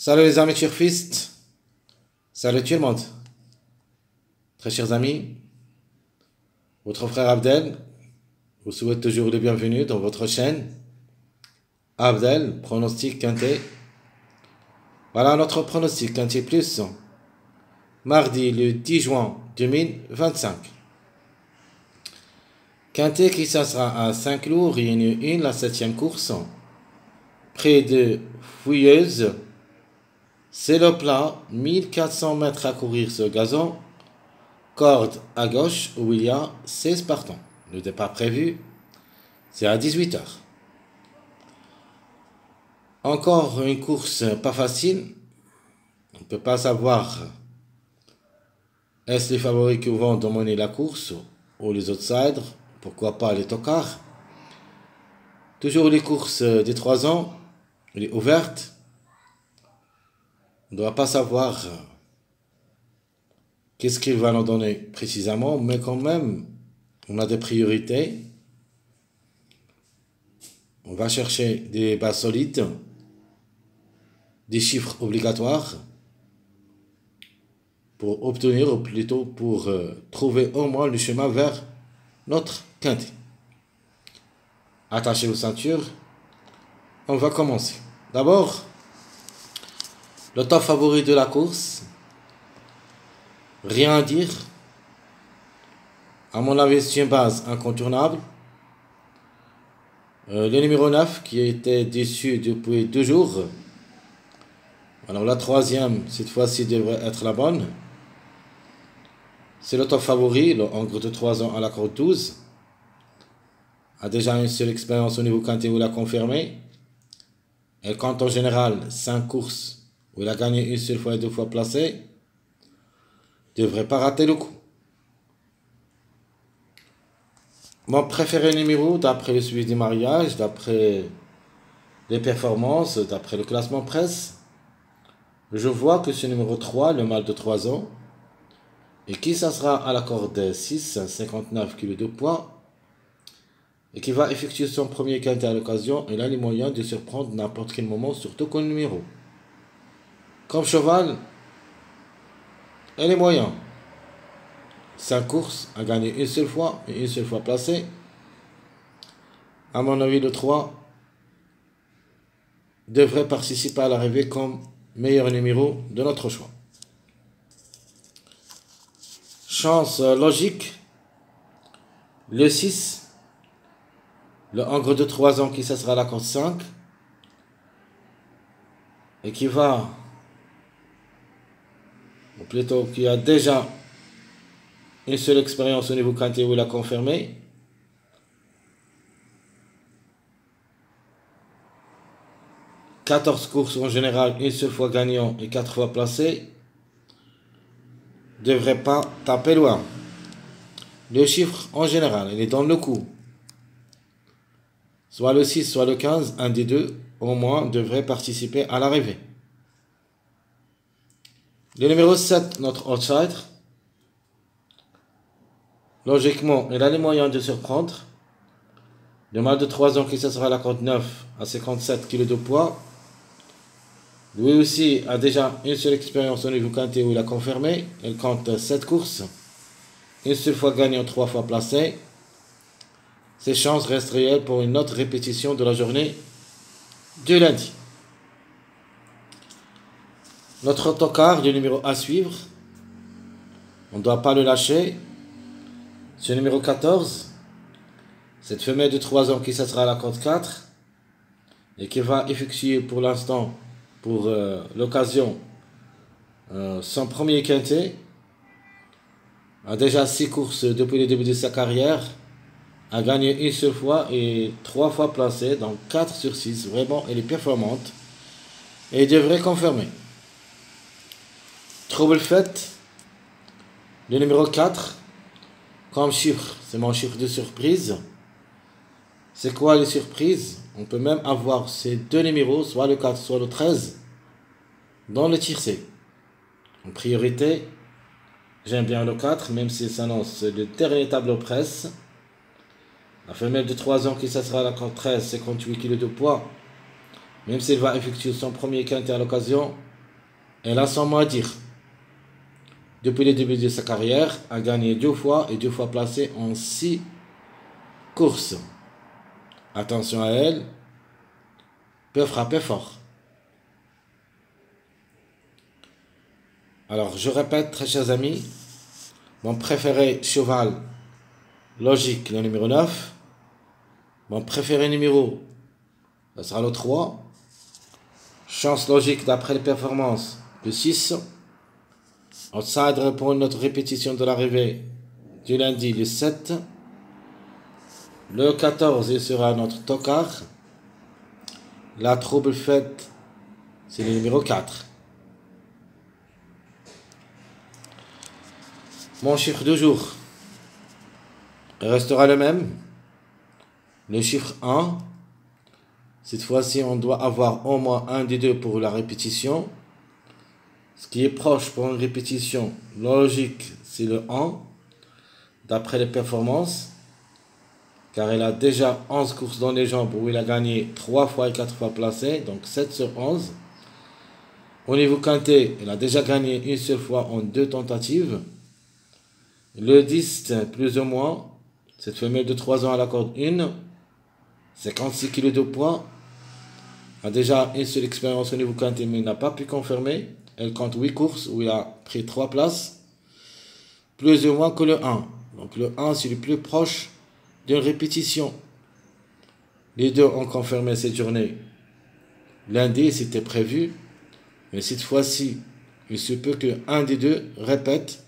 Salut les amis turfistes, salut tout le monde. Très chers amis, votre frère Abdel vous souhaite toujours le bienvenu dans votre chaîne. Abdel, pronostic quintet. Voilà notre pronostic quintet plus. Mardi le 10 juin 2025. Quintet qui sera à 5 lourds, réunion 1, la 7e course. Près de Fouilleuse. C'est le plat, 1400 mètres à courir sur gazon. Corde à gauche où il y a 16 partants. Le départ prévu, c'est à 18 h. Encore une course pas facile. On ne peut pas savoir est-ce les favoris qui vont dominer la course ou les outsiders. Pourquoi pas les tocards. Toujours les courses des 3 ans, les ouvertes. On ne doit pas savoir qu'est-ce qu'il va nous donner précisément, mais quand même, on a des priorités. On va chercher des bases solides, des chiffres obligatoires pour obtenir, ou plutôt pour trouver au moins le chemin vers notre quintet. Attachez vos ceintures. On va commencer. D'abord, le top favori de la course. Rien à dire. À mon avis, c'est une base incontournable. Le numéro 9 qui a été déçu depuis 2 jours. Alors la 3e, cette fois-ci, devrait être la bonne. C'est le top favori, le Hongre de 3 ans à la corde 12. A déjà une seule expérience au niveau quintet où il a confirmé. Elle compte en général 5 courses où il a gagné une seule fois et 2 fois placé. Devrait pas rater le coup. Mon préféré numéro, d'après le suivi des mariages, d'après les performances, d'après le classement presse, je vois que ce numéro 3, le mâle de 3 ans, et qui ça sera à la corde 6, 59 kg de poids, et qui va effectuer son premier quintet à l'occasion, il a les moyens de surprendre n'importe quel moment, surtout qu'au numéro. Comme cheval, elle est moyen. 5 courses à gagner une seule fois et une seule fois placé. À mon avis, le 3 devrait participer à l'arrivée comme meilleur numéro de notre choix. Chance logique. Le 6. Le Hongre de 3 ans qui ça sera la corde 5. Et qui va, ou plutôt qui a déjà une seule expérience au niveau quintet où il a confirmé. « 14 courses en général, une seule fois gagnant et 4 fois placé. Devrait pas taper loin. Le chiffre en général, il est dans le coup. Soit le 6, soit le 15, un des deux, au moins, devrait participer à l'arrivée. Le numéro 7, notre outsider. Logiquement, il a les moyens de surprendre. Le mâle de 3 ans qui sera à la corde 9 à 57 kg de poids. Lui aussi a déjà une seule expérience au niveau quintet où il a confirmé. Il compte 7 courses. Une seule fois gagnant, 3 fois placé. Ses chances restent réelles pour une autre répétition de la journée de lundi. Notre autocar, le numéro à suivre. On ne doit pas le lâcher. Ce numéro 14. Cette femelle de 3 ans qui sera à la corde 4. Et qui va effectuer pour l'instant, pour l'occasion, son premier quintet. A déjà 6 courses depuis le début de sa carrière. A gagné une seule fois et 3 fois placé, donc 4 sur 6. Vraiment, elle est performante. Et devrait confirmer. Trouble fait. Le numéro 4. Comme chiffre, c'est mon chiffre de surprise. C'est quoi les surprises? On peut même avoir ces deux numéros, soit le 4, soit le 13, dans le tiercé. En priorité, j'aime bien le 4, même si ça annonce le dernier tableau presse. La femelle de 3 ans qui sera à la corde 13, 58 kg de poids. Même s'il va effectuer son premier quintet à l'occasion, Elle a son mot à dire. Depuis le début de sa carrière, a gagné 2 fois et 2 fois placée en 6 courses. Attention à elle, peut frapper fort. Alors, je répète, très chers amis, mon préféré cheval logique, le numéro 9. Mon préféré numéro, ça sera le 3. Chance logique d'après les performances, le 6. Outsider pour notre répétition de l'arrivée du lundi, le 7. Le 14, il sera notre tocard. La trouble faite, c'est le numéro 4. Mon chiffre du jour restera le même. Le chiffre 1. Cette fois-ci, on doit avoir au moins un des deux pour la répétition. Ce qui est proche pour une répétition logique, c'est le 1, d'après les performances, car il a déjà 11 courses dans les jambes où il a gagné 3 fois et 4 fois placé, donc 7 sur 11. Au niveau quintet, il a déjà gagné une seule fois en 2 tentatives. Le 10, plus ou moins, cette femelle de 3 ans à la corde 1, 56 kg de poids, a déjà une seule expérience au niveau quintet, mais il n'a pas pu confirmer. Elle compte 8 courses où il a pris 3 places, plus ou moins que le 1. Donc le 1, c'est le plus proche d'une répétition. Les deux ont confirmé cette journée. Lundi, c'était prévu, mais cette fois-ci, il se peut qu'un des deux répète.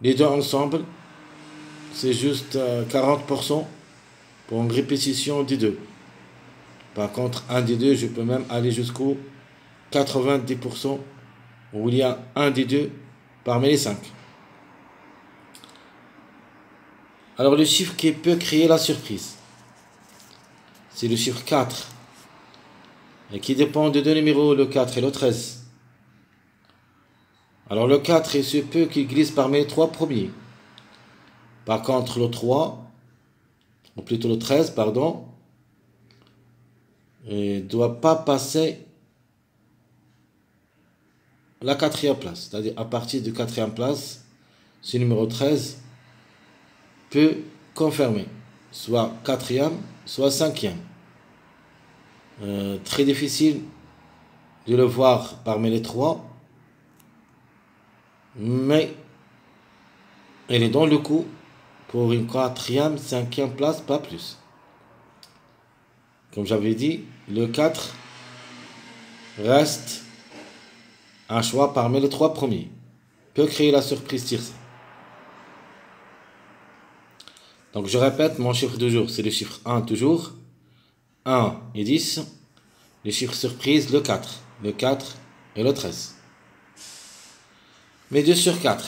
Les deux ensemble, c'est juste 40% pour une répétition des deux. Par contre, un des deux, je peux même aller jusqu'au 90% où il y a un des deux parmi les 5. Alors le chiffre qui peut créer la surprise, c'est le chiffre 4 et qui dépend de deux numéros, le 4 et le 13. Alors le 4, il se peut qu'il glisse parmi les 3 premiers. Par contre le 3, ou plutôt le 13, pardon, il ne doit pas passer la 4e place. C'est-à-dire à partir de 4e place, ce numéro 13 peut confirmer, soit 4e, soit 5e. Très difficile de le voir parmi les 3, mais il est dans le coup pour une 4e, 5e place, pas plus. Comme j'avais dit, le 4 reste un choix parmi les 3 premiers. Peut créer la surprise tiercée. Donc je répète, mon chiffre du jour, c'est le chiffre 1 toujours. 1 et 10. Le chiffre surprise, le 4. Le 4 et le 13. Mais 2 sur 4.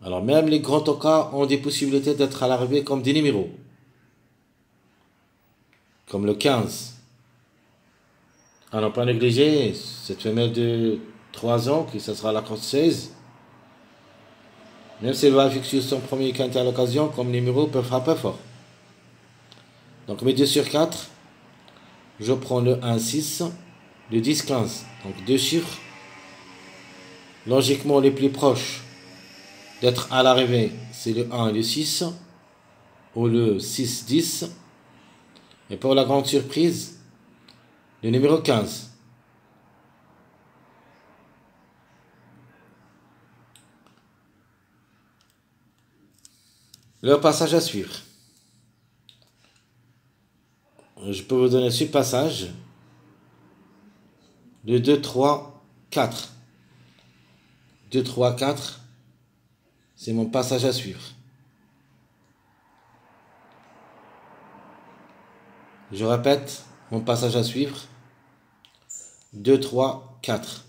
Alors même les grands tocas ont des possibilités d'être à l'arrivée comme des numéros. Comme le 15. À ne pas négliger cette femelle de 3 ans, qui ce sera la course 16. Même si elle va fixer son premier quintet à l'occasion, comme numéro, peut frapper fort. Donc mes 2 sur 4, je prends le 1, 6, le 10, 15. Donc 2 chiffres, logiquement les plus proches d'être à l'arrivée, c'est le 1 et le 6, ou le 6, 10. Et pour la grande surprise, le numéro 15. Le passage à suivre. Je peux vous donner ce passage. Le 2, 3, 4. 2, 3, 4. C'est mon passage à suivre. Je répète, mon passage à suivre. 2, 3, 4.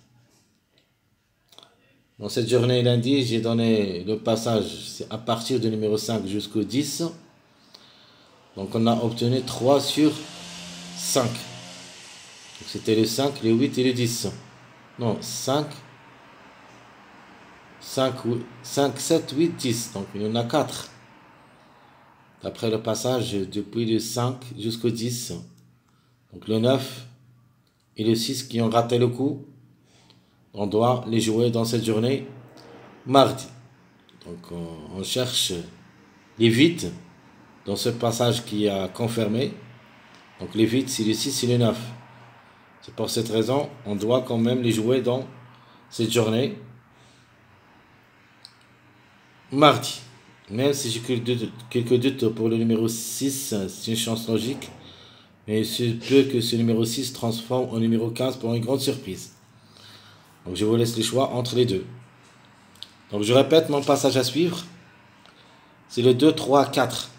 Dans cette journée lundi, j'ai donné le passage à partir du numéro 5 jusqu'au 10. Donc on a obtenu 3 sur 5. C'était le 5, le 8 et le 10. Non, 5, 7, 8, 10. Donc il y en a 4. Après le passage depuis le 5 jusqu'au 10. Donc le 9 et le 6 qui ont raté le coup. On doit les jouer dans cette journée mardi. Donc on cherche les vides dans ce passage qui a confirmé. Donc les vides, c'est le 6 et le 9. C'est pour cette raison, on doit quand même les jouer dans cette journée mardi. Même si j'ai quelques doutes pour le numéro 6, c'est une chance logique. Mais il se peut que ce numéro 6 transforme en numéro 15 pour une grande surprise. Donc je vous laisse le choix entre les deux. Donc je répète mon passage à suivre. C'est le 2, 3, 4.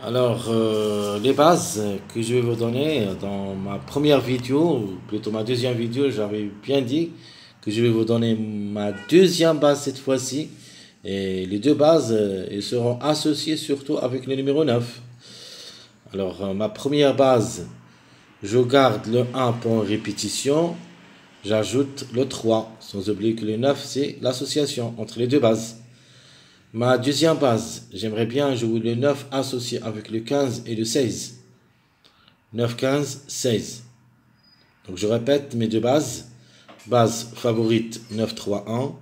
Alors les bases que je vais vous donner dans ma première vidéo, ou plutôt ma deuxième vidéo, j'avais bien dit que je vais vous donner ma deuxième base cette fois-ci. Et les deux bases elles seront associées surtout avec le numéro 9. Alors ma première base, je garde le 1 pour une répétition. J'ajoute le 3, sans oublier que le 9, c'est l'association entre les deux bases. Ma deuxième base, j'aimerais bien jouer le 9 associé avec le 15 et le 16. 9, 15, 16. Donc je répète mes deux bases. Base favorite 9, 3, 1.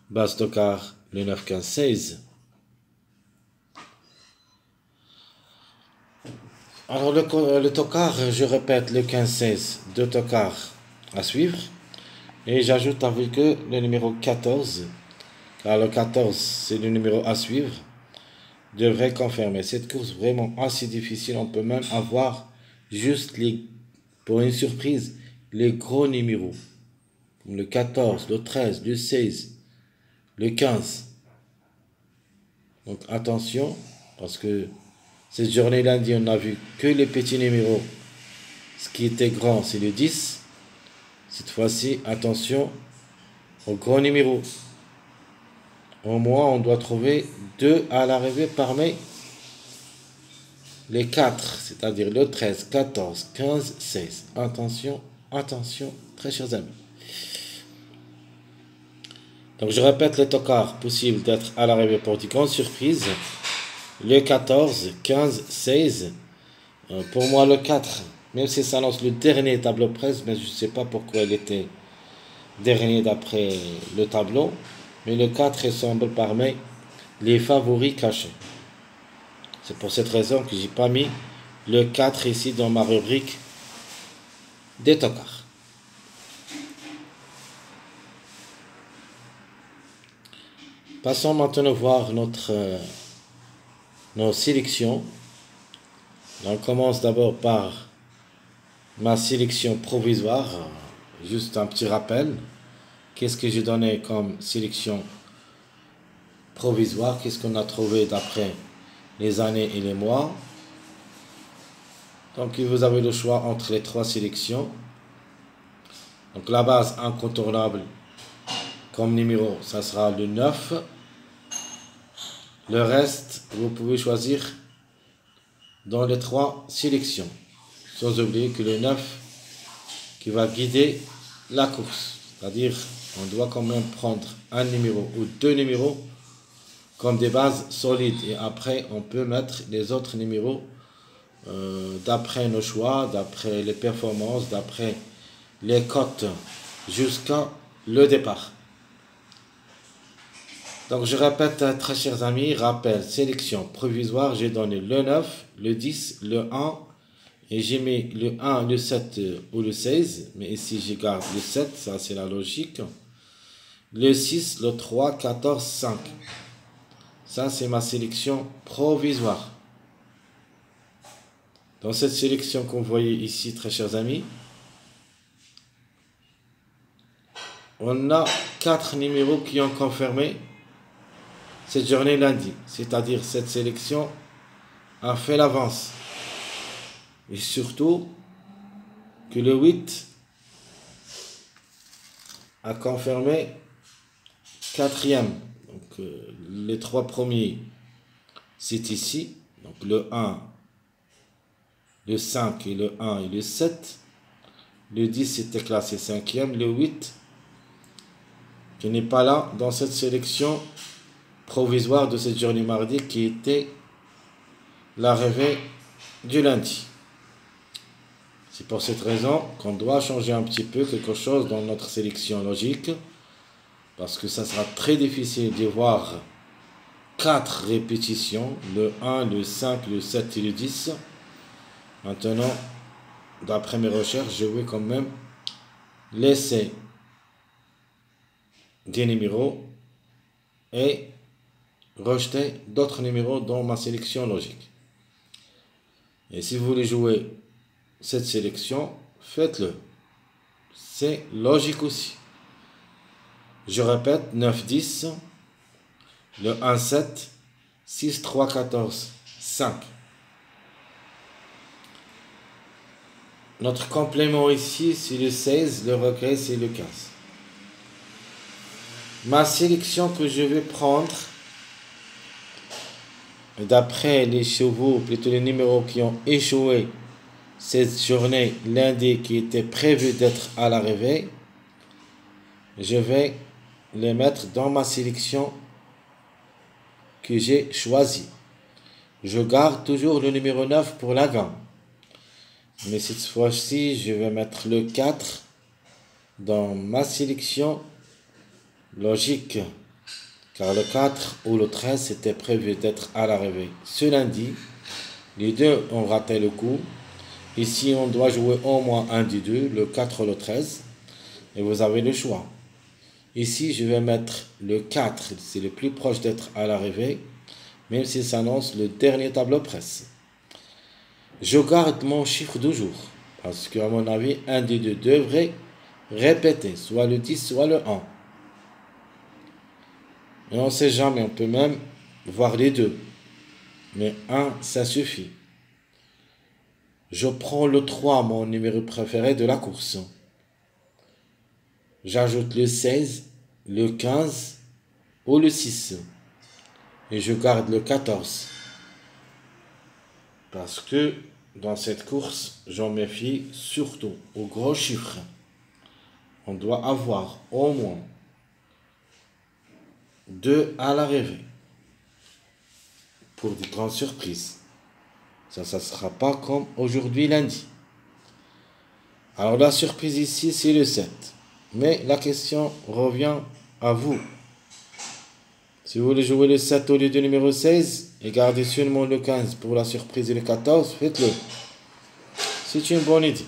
Base tocard le 9, 15, 16. Alors le tocard, je répète le 15, 16. Deux tocards à suivre. Et j'ajoute avec eux le numéro 14. Car le 14, c'est le numéro à suivre. Devrait confirmer. Cette course vraiment assez difficile. On peut même avoir juste pour une surprise, les gros numéros. Comme le 14, le 13, le 16, le 15. Donc attention, parce que cette journée lundi, on n'a vu que les petits numéros. Ce qui était grand, c'est le 10. Cette fois-ci, attention aux gros numéros. Au moins, on doit trouver 2 à l'arrivée parmi les 4, c'est-à-dire le 13, 14, 15, 16. Attention, attention, très chers amis. Donc, je répète les tocards possibles d'être à l'arrivée pour des grandes surprises. Le 14, 15, 16. Pour moi, le 4, même si ça lance le dernier tableau presse, mais je ne sais pas pourquoi il était dernier d'après le tableau. Mais le 4 semble parmi les favoris cachés. C'est pour cette raison que je n'ai pas mis le 4 ici dans ma rubrique des tocards. Passons maintenant voir nos sélections. On commence d'abord par ma sélection provisoire. Juste un petit rappel. Qu'est-ce que j'ai donné comme sélection provisoire? Qu'est-ce qu'on a trouvé d'après les années et les mois? Donc vous avez le choix entre les trois sélections. Donc la base incontournable comme numéro, ça sera le 9. Le reste, vous pouvez choisir dans les trois sélections. Sans oublier que le 9 qui va guider la course. C'est-à-dire, on doit quand même prendre un numéro ou deux numéros comme des bases solides. Et après, on peut mettre les autres numéros d'après nos choix, d'après les performances, d'après les cotes jusqu'à le départ. Donc je répète, très chers amis, rappel, sélection provisoire, j'ai donné le 9, le 10, le 1, et j'ai mis le 1, le 7 ou le 16, mais ici je garde le 7, ça c'est la logique. Le 6, le 3, 14, 5. Ça c'est ma sélection provisoire. Dans cette sélection qu'on voyait ici, très chers amis, on a 4 numéros qui ont confirmé cette journée lundi. C'est-à-dire cette sélection a fait l'avance. Et surtout que le 8 a confirmé 4e. Donc les 3 premiers, c'est ici. Donc le 1, le 5 et le 1 et le 7. Le 10 était classé 5e. Le 8 qui n'est pas là dans cette sélection provisoire de cette journée mardi qui était l'arrivée du lundi. C'est pour cette raison qu'on doit changer un petit peu quelque chose dans notre sélection logique, parce que ça sera très difficile de voir 4 répétitions, le 1, le 5, le 7 et le 10. Maintenant, d'après mes recherches, je vais quand même laisser des numéros et rejeter d'autres numéros dans ma sélection logique. Et si vous voulez jouer cette sélection, faites-le. C'est logique aussi. Je répète, 9, 10, le 1, 7, 6, 3, 14, 5. Notre complément ici, c'est le 16, le regret, c'est le 15. Ma sélection que je vais prendre, d'après les chevaux, plutôt les numéros qui ont échoué cette journée, lundi, qui était prévu d'être à l'arrivée, je vais les mettre dans ma sélection que j'ai choisie. Je garde toujours le numéro 9 pour la gamme. Mais cette fois-ci, je vais mettre le 4 dans ma sélection logique. Car le 4 ou le 13 c'était prévu d'être à l'arrivée ce lundi. Les deux ont raté le coup. Ici, on doit jouer au moins un des deux, le 4 ou le 13. Et vous avez le choix. Ici, je vais mettre le 4, c'est le plus proche d'être à l'arrivée, même s'il s'annonce le dernier tableau presse. Je garde mon chiffre de jour, parce qu'à mon avis, un des deux devrait répéter, soit le 10, soit le 1. Et on ne sait jamais, on peut même voir les deux. Mais 1, ça suffit. Je prends le 3, mon numéro préféré de la course. J'ajoute le 16, le 15 ou le 6. Et je garde le 14. Parce que dans cette course, j'en méfie surtout aux gros chiffres. On doit avoir au moins 2 à l'arrivée pour des grandes surprises. Ça ne sera pas comme aujourd'hui lundi. Alors la surprise ici, c'est le 7. Mais la question revient à vous. Si vous voulez jouer le 7 au lieu du numéro 16 et garder seulement le 15 pour la surprise et le 14, faites-le. C'est une bonne idée.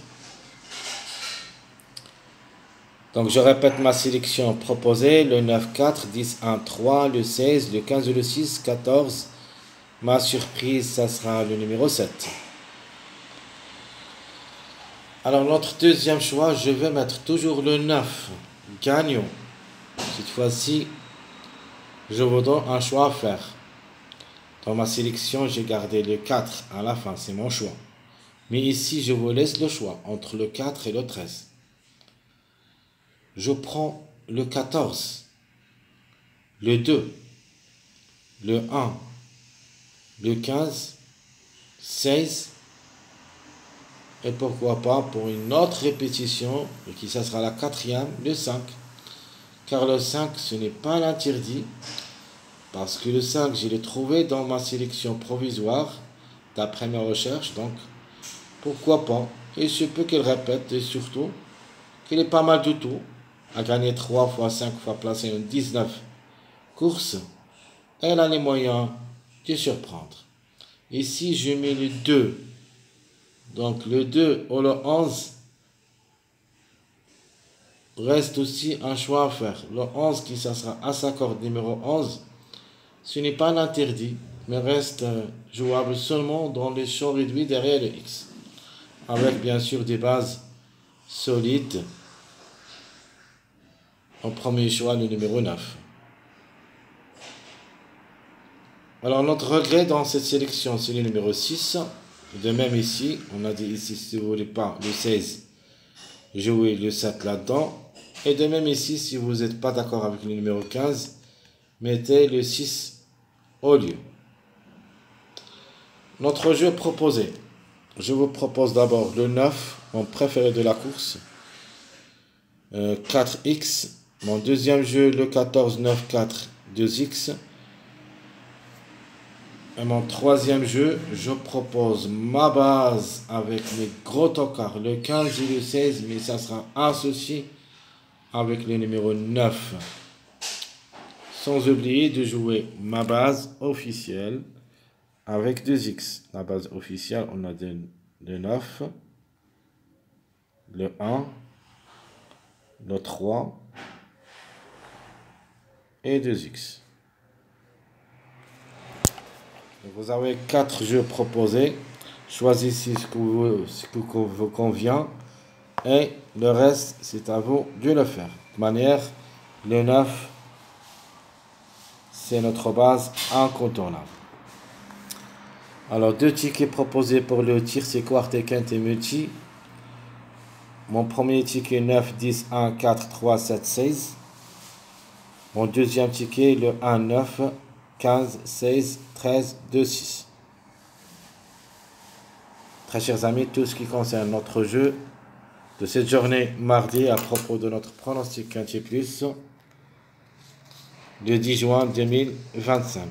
Donc je répète ma sélection proposée, le 9, 4, 10, 1, 3, le 16, le 15, le 6, 14. Ma surprise, ça sera le numéro 7. Alors notre deuxième choix, je vais mettre toujours le 9, gagnant. Cette fois-ci, je vous donne un choix à faire. Dans ma sélection, j'ai gardé le 4 à la fin, c'est mon choix. Mais ici, je vous laisse le choix entre le 4 et le 13. Je prends le 14, le 2, le 1, le 15, 16, et pourquoi pas pour une autre répétition, et qui ça sera la 4e, le 5. Car le 5, ce n'est pas l'interdit, parce que le 5, je l'ai trouvé dans ma sélection provisoire, d'après mes recherches, donc pourquoi pas. Et il se peut qu'elle répète, et surtout, qu'elle est pas mal du tout, à gagner 3 fois, 5 fois placé une 19 courses, elle a les moyens de surprendre. Ici, je mets le 2. Donc le 2 ou le 11 reste aussi un choix à faire. Le 11 qui ça sera à sa corde numéro 11, ce n'est pas l'interdit, mais reste jouable seulement dans les champs réduits derrière le X. Avec bien sûr des bases solides. En premier choix, le numéro 9. Alors notre regret dans cette sélection, c'est le numéro 6. De même ici, on a dit ici, si vous ne voulez pas le 16, jouez le 7 là-dedans. Et de même ici, si vous n'êtes pas d'accord avec le numéro 15, mettez le 6 au lieu. Notre jeu proposé. Je vous propose d'abord le 9, mon préféré de la course. 4X. Mon deuxième jeu, le 14, 9, 4, 2X. Et mon troisième jeu, je propose ma base avec les gros tocards, le 15 et le 16, mais ça sera associé avec le numéro 9. Sans oublier de jouer ma base officielle avec 2x. La base officielle, on a le 9, le 1, le 3 et 2x. Vous avez 4 jeux proposés. Choisissez ce qui vous convient. Et le reste, c'est à vous de le faire. De manière, le 9, c'est notre base incontournable. Alors, 2 tickets proposés pour le tir, c'est quartet, quinte et multi. Mon premier ticket, 9, 10, 1, 4, 3, 7, 16. Mon deuxième ticket, le 1, 9, 15, 16, 13, 2, 6. Très chers amis, tout ce qui concerne notre jeu de cette journée mardi à propos de notre pronostic Quintier Plus le 10 juin 2025.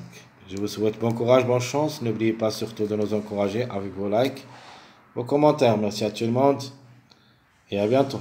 Je vous souhaite bon courage, bonne chance. N'oubliez pas surtout de nous encourager avec vos likes, vos commentaires. Merci à tout le monde et à bientôt.